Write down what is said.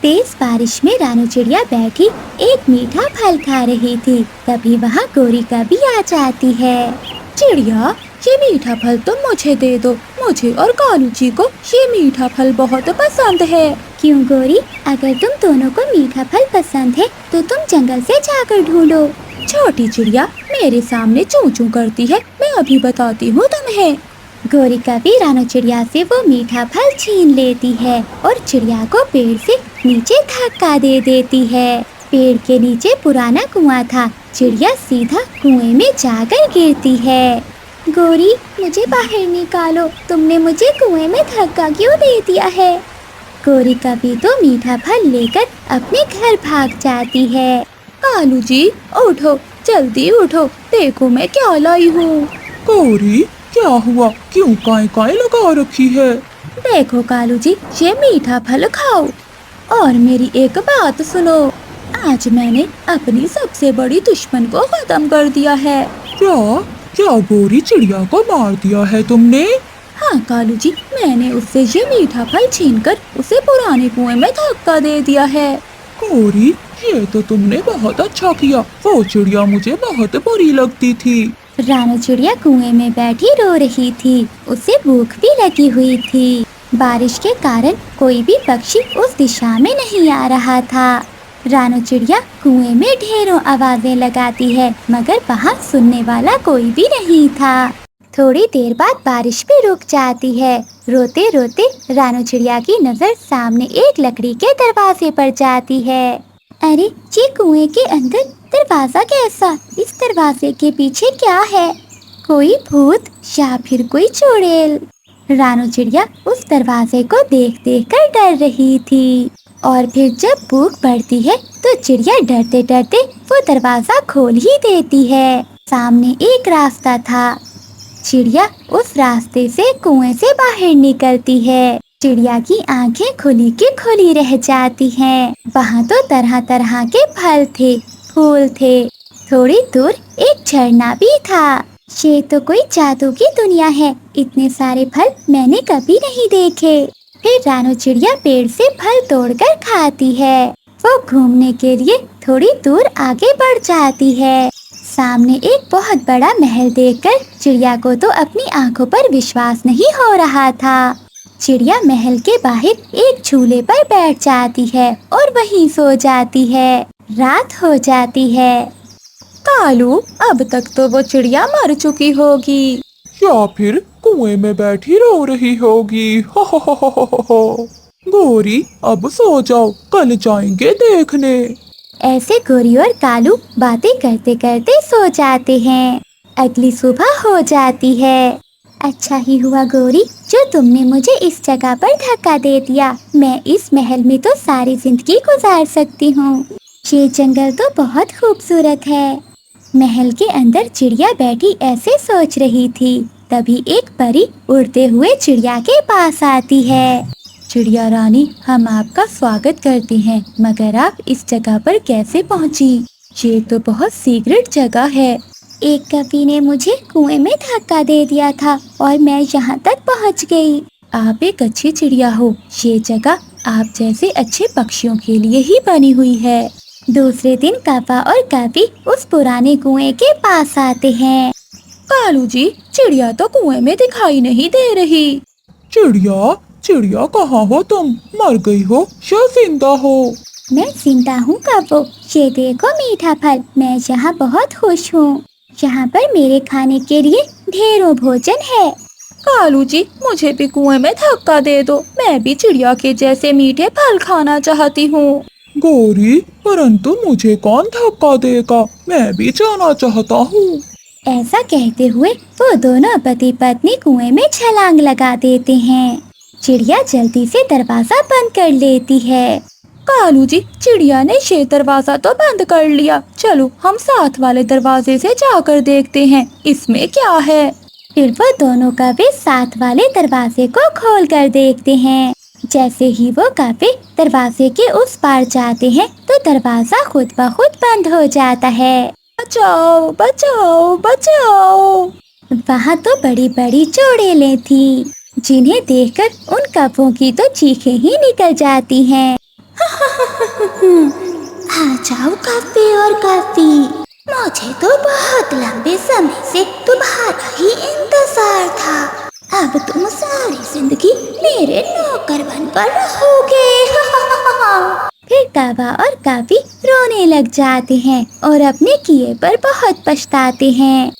तेज बारिश में रानू चिड़िया बैठी एक मीठा फल खा रही थी। तभी वहाँ गोरी कभी आ जाती है। चिड़िया, ये मीठा फल तो मुझे दे दो। मुझे और कालू जी को ये मीठा फल बहुत पसंद है। क्यों गोरी, अगर तुम दोनों को मीठा फल पसंद है तो तुम जंगल से जाकर ढूंढो। छोटी चिड़िया मेरे सामने चूं चूं करती है, मैं अभी बताती हूँ तुम्हें। गोरी कभी रानू चिड़िया से वो मीठा फल छीन लेती है और चिड़िया को पेड़ से नीचे धक्का दे देती है। पेड़ के नीचे पुराना कुआं था। चिड़िया सीधा कुएं में जाकर गिरती है। गोरी, मुझे बाहर निकालो, तुमने मुझे कुएं में धक्का क्यों दे दिया है? गोरी कभी तो मीठा फल लेकर अपने घर भाग जाती है। कालू जी उठो, जल्दी उठो, देखो मैं क्या लाई हूँ। गौरी, क्या हुआ? क्यों काय काय लगा रखी है? देखो कालू जी, ये मीठा फल खाओ और मेरी एक बात सुनो। आज मैंने अपनी सबसे बड़ी दुश्मन को खत्म कर दिया है। क्या क्या गौरी, चिड़िया को मार दिया है तुमने? हाँ कालू जी, मैंने उससे ये मीठा फल छीनकर उसे पुराने कुएं में धक्का दे दिया है। गौरी, ये तो तुमने बहुत अच्छा किया। वो चिड़िया मुझे बहुत बुरी लगती थी। रानू चिड़िया कुएं में बैठी रो रही थी। उसे भूख भी लगी हुई थी। बारिश के कारण कोई भी पक्षी उस दिशा में नहीं आ रहा था। रानू चिड़िया कुएं में ढेरों आवाजें लगाती है, मगर वहाँ सुनने वाला कोई भी नहीं था। थोड़ी देर बाद बारिश भी रुक जाती है। रोते रोते रानू चिड़िया की नजर सामने एक लकड़ी के दरवाजे पर जाती है। अरे, ये कुएं के अंदर दरवाजा कैसा? इस दरवाजे के पीछे क्या है? कोई भूत या फिर कोई चुड़ैल? रानू चिड़िया उस दरवाजे को देख देख कर डर रही थी। और फिर जब भूख बढ़ती है तो चिड़िया डरते डरते वो दरवाजा खोल ही देती है। सामने एक रास्ता था। चिड़िया उस रास्ते से कुएं से बाहर निकलती है। चिड़िया की आंखें खुली की खुली रह जाती हैं। वहाँ तो तरह तरह के फल थे, फूल थे। थोड़ी दूर एक झरना भी था। ये तो कोई जादू की दुनिया है। इतने सारे फल मैंने कभी नहीं देखे। फिर रानू चिड़िया पेड़ से फल तोड़कर खाती है। वो घूमने के लिए थोड़ी दूर आगे बढ़ जाती है। सामने एक बहुत बड़ा महल देखकर चिड़िया को तो अपनी आंखों पर विश्वास नहीं हो रहा था। चिड़िया महल के बाहर एक झूले पर बैठ जाती है और वहीं सो जाती है। रात हो जाती है। कालू, अब तक तो वो चिड़िया मर चुकी होगी। या फिर कुएं में बैठी रो रही होगी। हो। गौरी, अब सो जाओ, कल जाएंगे देखने। ऐसे गोरी और कालू बातें करते करते सो जाते हैं। अगली सुबह हो जाती है। अच्छा ही हुआ गोरी, जो तुमने मुझे इस जगह पर धक्का दे दिया। मैं इस महल में तो सारी जिंदगी गुजार सकती हूँ। ये जंगल तो बहुत खूबसूरत है। महल के अंदर चिड़िया बैठी ऐसे सोच रही थी। तभी एक परी उड़ते हुए चिड़िया के पास आती है। चिड़िया रानी, हम आपका स्वागत करते हैं, मगर आप इस जगह पर कैसे पहुंची? ये तो बहुत सीक्रेट जगह है। एक कवि ने मुझे कुएं में धक्का दे दिया था और मैं यहाँ तक पहुँच गई। आप एक अच्छी चिड़िया हो। ये जगह आप जैसे अच्छे पक्षियों के लिए ही बनी हुई है। दूसरे दिन कव्वा और कवि उस पुराने कुएं के पास आते हैं। कालू जी, चिड़िया तो कुएं में दिखाई नहीं दे रही। चिड़िया, चिड़िया कहाँ हो तुम? मर गई हो या जिंदा हो? मैं जिंदा हूँ कव्वो। ये देखो मीठा फल। मैं यहाँ बहुत खुश हूँ। यहाँ पर मेरे खाने के लिए ढेरों भोजन है। कालू जी, मुझे भी कुएं में धक्का दे दो। मैं भी चिड़िया के जैसे मीठे फल खाना चाहती हूँ। गौरी, परंतु मुझे कौन धक्का देगा? मैं भी जाना चाहता हूँ। ऐसा कहते हुए वो दोनों पति पत्नी कुएं में छलांग लगा देते हैं। चिड़िया जल्दी से दरवाजा बंद कर लेती है। कालू जी, चिड़िया ने ये दरवाजा तो बंद कर लिया। चलो हम साथ वाले दरवाजे से जाकर देखते हैं, इसमें क्या है। फिर वो दोनों कव्वे साथ वाले दरवाजे को खोल कर देखते हैं। जैसे ही वो कव्वे दरवाजे के उस पार जाते हैं तो दरवाजा खुद ब खुद बंद हो जाता है। बचाओ बचाओ बचाओ। वहाँ तो बड़ी बड़ी चुड़ैलें थी, जिन्हें देखकर उन कव्वों की तो चीखें ही निकल जाती हैं। आ जाओ काफी और काफी, मुझे तो बहुत लंबे समय से तुम्हारा ही इंतजार था। अब तुम सारी जिंदगी मेरे नौकर बनकर रहोगे। फिर कावा और काफी रोने लग जाते हैं और अपने किए पर बहुत पछताते हैं।